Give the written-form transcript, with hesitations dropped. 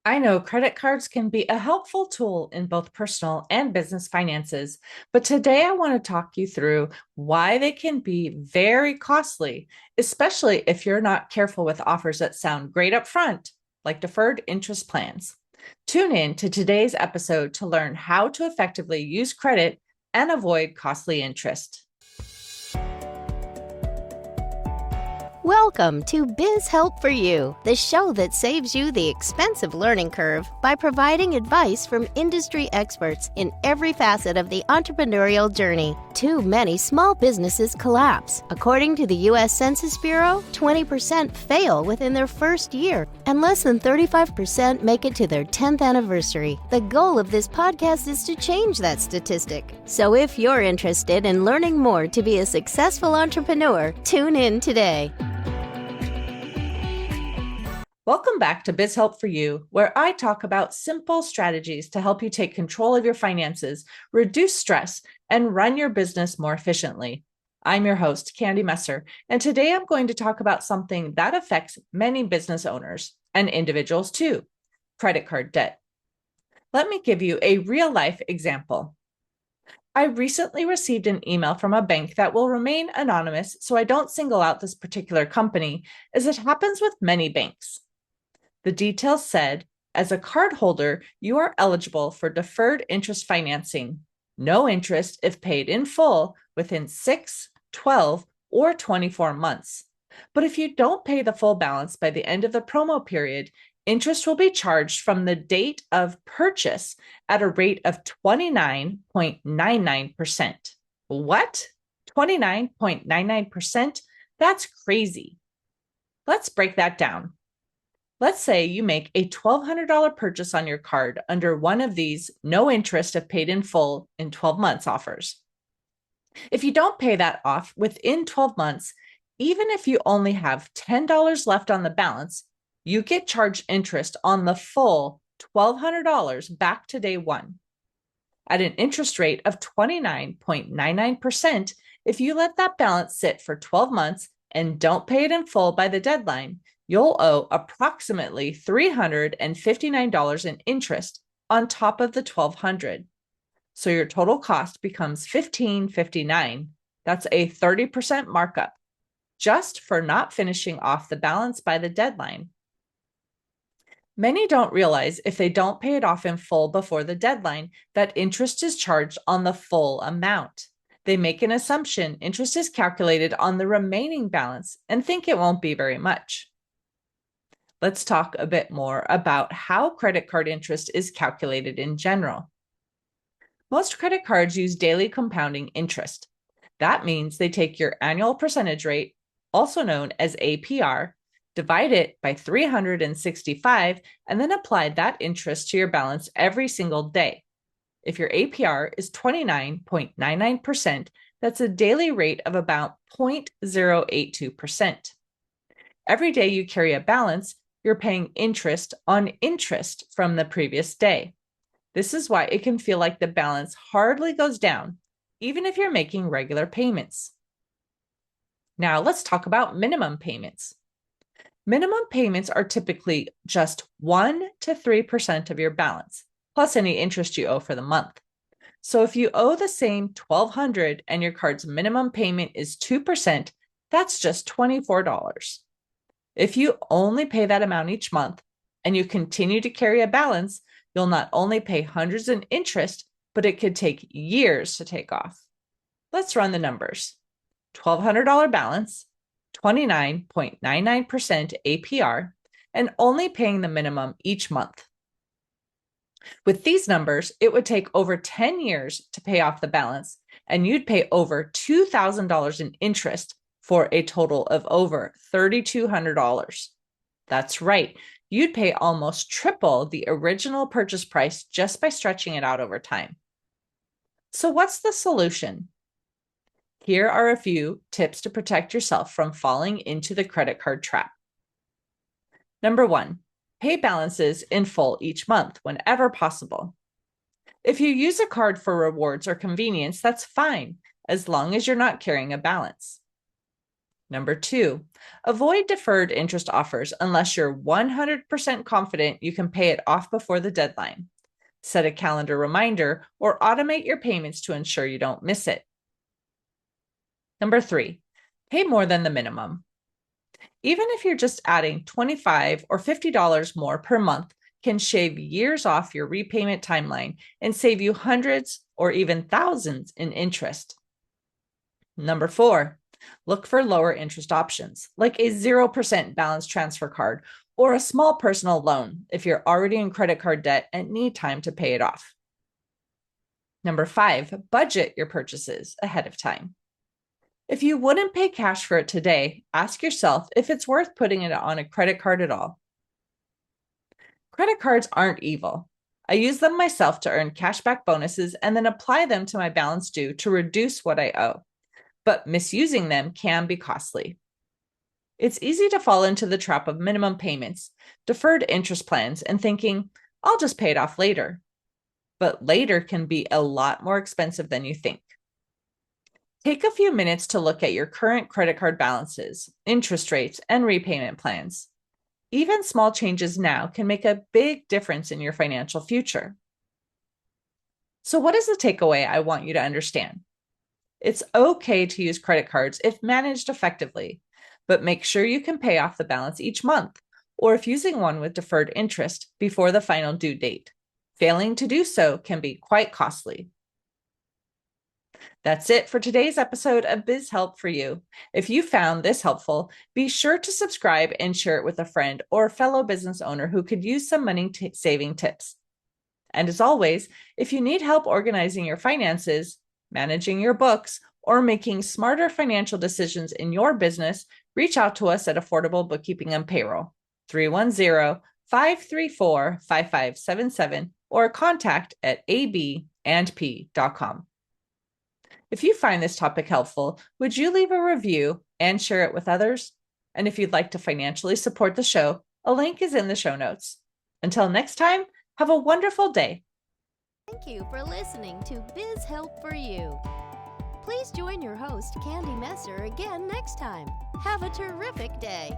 I know credit cards can be a helpful tool in both personal and business finances, but today I want to talk you through why they can be very costly, especially if you're not careful with offers that sound great up front, like deferred interest plans. Tune in to today's episode to learn how to effectively use credit and avoid costly interest. Welcome to Biz Help for You, the show that saves you the expensive learning curve by providing advice from industry experts in every facet of the entrepreneurial journey. Too many small businesses collapse. According to the U.S. Census Bureau, 20% fail within their first year, and less than 35% make it to their 10th anniversary. The goal of this podcast is to change that statistic. So if you're interested in learning more to be a successful entrepreneur, tune in today. Welcome back to Biz Help for You, where I talk about simple strategies to help you take control of your finances, reduce stress, and run your business more efficiently. I'm your host, Candy Messer, and today I'm going to talk about something that affects many business owners and individuals too, credit card debt. Let me give you a real-life example. I recently received an email from a bank that will remain anonymous, so I don't single out this particular company, as it happens with many banks. The details said, as a cardholder, you are eligible for deferred interest financing, no interest if paid in full within 6, 12, or 24 months. But if you don't pay the full balance by the end of the promo period, interest will be charged from the date of purchase at a rate of 29.99%. What? 29.99%? That's crazy. Let's break that down. Let's say you make a $1,200 purchase on your card under one of these no interest if paid in full in 12 months offers. If you don't pay that off within 12 months, even if you only have $10 left on the balance, you get charged interest on the full $1,200 back to day one. At an interest rate of 29.99%, if you let that balance sit for 12 months and don't pay it in full by the deadline, you'll owe approximately $359 in interest on top of the $1,200. So your total cost becomes $1,559. That's a 30% markup just for not finishing off the balance by the deadline. Many don't realize if they don't pay it off in full before the deadline that interest is charged on the full amount. They make an assumption interest is calculated on the remaining balance and think it won't be very much. Let's talk a bit more about how credit card interest is calculated in general. Most credit cards use daily compounding interest. That means they take your annual percentage rate, also known as APR, divide it by 365, and then apply that interest to your balance every single day. If your APR is 29.99%, that's a daily rate of about 0.082%. Every day you carry a balance, you're paying interest on interest from the previous day. This is why it can feel like the balance hardly goes down, even if you're making regular payments. Now let's talk about minimum payments. Minimum payments are typically just 1 to 3% of your balance, plus any interest you owe for the month. So if you owe the same $1,200 and your card's minimum payment is 2%, that's just $24. If you only pay that amount each month and you continue to carry a balance, you'll not only pay hundreds in interest, but it could take years to take off. Let's run the numbers. $1,200 balance, 29.99% APR, and only paying the minimum each month. With these numbers, it would take over 10 years to pay off the balance, and you'd pay over $2,000 in interest for a total of over $3,200. That's right. You'd pay almost triple the original purchase price just by stretching it out over time. So what's the solution? Here are a few tips to protect yourself from falling into the credit card trap. Number 1, pay balances in full each month whenever possible. If you use a card for rewards or convenience, that's fine, as long as you're not carrying a balance. Number 2, avoid deferred interest offers unless you're 100% confident you can pay it off before the deadline. Set a calendar reminder or automate your payments to ensure you don't miss it. Number 3, pay more than the minimum. Even if you're just adding $25 or $50 more per month, can shave years off your repayment timeline and save you hundreds or even thousands in interest. Number 4, look for lower interest options, like a 0% balance transfer card or a small personal loan if you're already in credit card debt and need time to pay it off. Number 5, budget your purchases ahead of time. If you wouldn't pay cash for it today, ask yourself if it's worth putting it on a credit card at all. Credit cards aren't evil. I use them myself to earn cashback bonuses and then apply them to my balance due to reduce what I owe. But misusing them can be costly. It's easy to fall into the trap of minimum payments, deferred interest plans, and thinking, I'll just pay it off later. But later can be a lot more expensive than you think. Take a few minutes to look at your current credit card balances, interest rates, and repayment plans. Even small changes now can make a big difference in your financial future. So, what is the takeaway I want you to understand? It's okay to use credit cards if managed effectively, but make sure you can pay off the balance each month, or if using one with deferred interest before the final due date. Failing to do so can be quite costly. That's it for today's episode of Biz Help for You. If you found this helpful, be sure to subscribe and share it with a friend or fellow business owner who could use some money saving tips. And as always, if you need help organizing your finances, managing your books, or making smarter financial decisions in your business, reach out to us at Affordable Bookkeeping and Payroll, 310-534-5577, or contact at abandp.com. If you find this topic helpful, would you leave a review and share it with others? And if you'd like to financially support the show, a link is in the show notes. Until next time, have a wonderful day. Thank you for listening to Biz Help for You. Please join your host, Candy Messer, again next time. Have a terrific day.